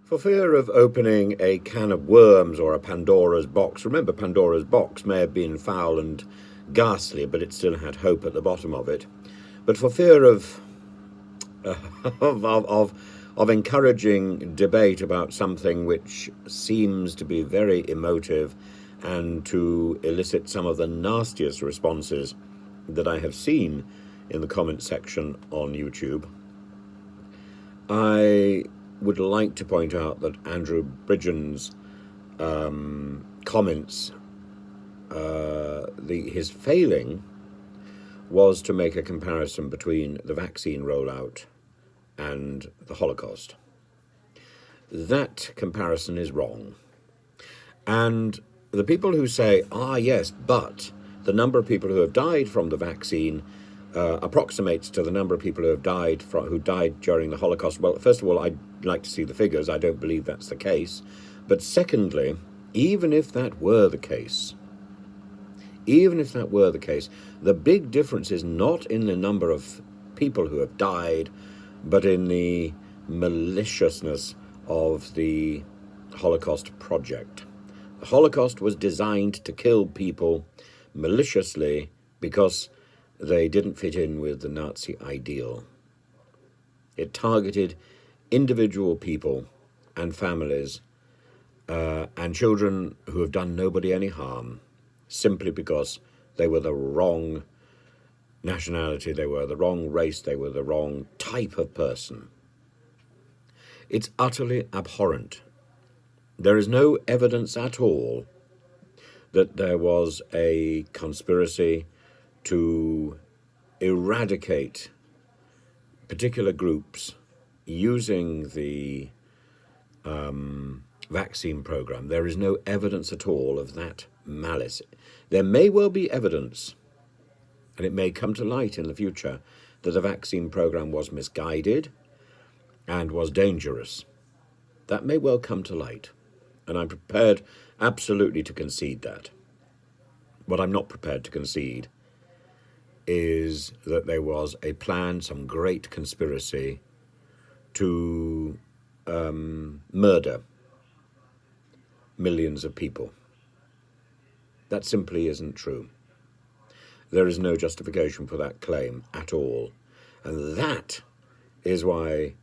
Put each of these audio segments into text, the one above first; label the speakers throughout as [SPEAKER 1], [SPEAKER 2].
[SPEAKER 1] For fear of opening a can of worms or a Pandora's box, remember Pandora's box may have been foul and ghastly, but it still had hope at the bottom of it. But for fear of of encouraging debate about something which seems to be very emotive and to elicit some of the nastiest responses that I have seen in the comment section on YouTube, I would like to point out that Andrew Bridgen's comments, his failing was to make a comparison between the vaccine rollout and the Holocaust. That comparison is wrong. And the people who say, yes, but the number of people who have died from the vaccine approximates to the number of people who died during the Holocaust. Well, first of all, I'd like to see the figures. I don't believe that's the case. But secondly, even if that were the case, the big difference is not in the number of people who have died, but in the maliciousness of the Holocaust project. The Holocaust was designed to kill people maliciously because they didn't fit in with the Nazi ideal. It targeted individual people and families and children who have done nobody any harm simply because they were the wrong nationality, they were the wrong race, they were the wrong type of person. It's utterly abhorrent. There is no evidence at all that there was a conspiracy to eradicate particular groups using the vaccine program. There is no evidence at all of that malice. There may well be evidence, and it may come to light in the future, that the vaccine program was misguided and was dangerous. That may well come to light, and I'm prepared absolutely to concede that. What I'm not prepared to concede is that there was a plan, some great conspiracy to murder millions of people. That simply isn't true. There is no justification for that claim at all. And that is why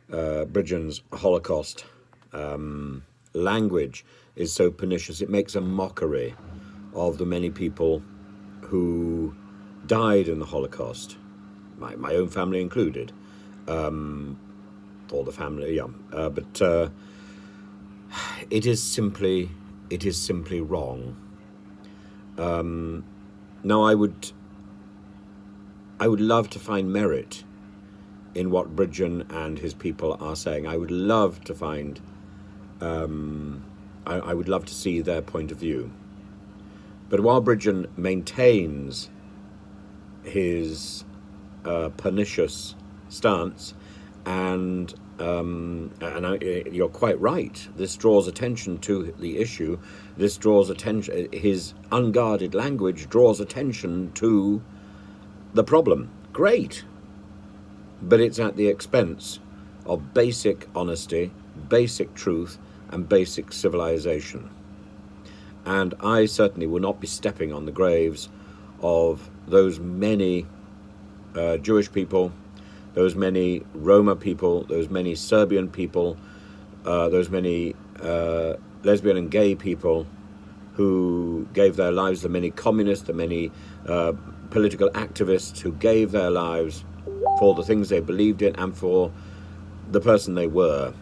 [SPEAKER 1] Bridgen's Holocaust language is so pernicious. It makes a mockery of the many people who died in the Holocaust, my own family included, or the family, but it is simply wrong. Now, I would love to find merit in what Bridgen and his people are saying. I would love to find, I would love to see their point of view. But while Bridgen maintains his pernicious stance, and you're quite right, this draws attention to the issue. This draws attention, his unguarded language draws attention to the problem. Great. But it's at the expense of basic honesty, basic truth, and basic civilization. And I certainly will not be stepping on the graves of those many Jewish people, those many Roma people, those many Serbian people, those many lesbian and gay people who gave their lives, the many communists, the many political activists who gave their lives for the things they believed in and for the person they were,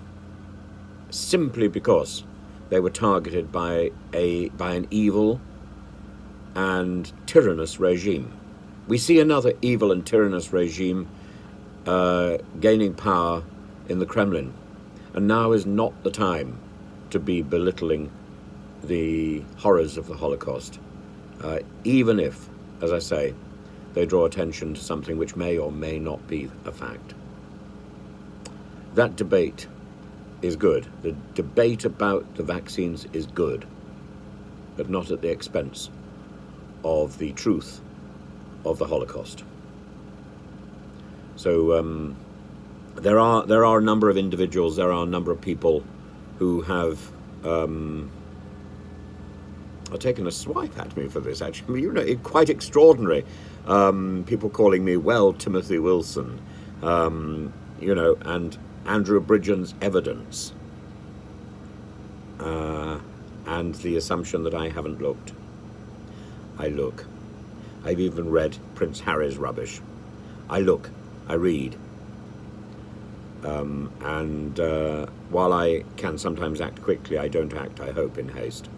[SPEAKER 1] simply because they were targeted by an evil and tyrannous regime. We see another evil and tyrannous regime gaining power in the Kremlin, and now is not the time to be belittling the horrors of the Holocaust, even if, as I say, they draw attention to something which may or may not be a fact. That debate is good. The debate about the vaccines is good, but not at the expense of the truth of the Holocaust. So there are a number of individuals, there are a number of people who have are taken a swipe at me for this. Actually, you know, quite extraordinary. People calling me, well, Timothy Wilson, you know, and Andrew Bridgen's evidence, and the assumption that I haven't looked. I look. I've even read Prince Harry's rubbish. I look. I read. And while I can sometimes act quickly, I don't act, I hope, in haste.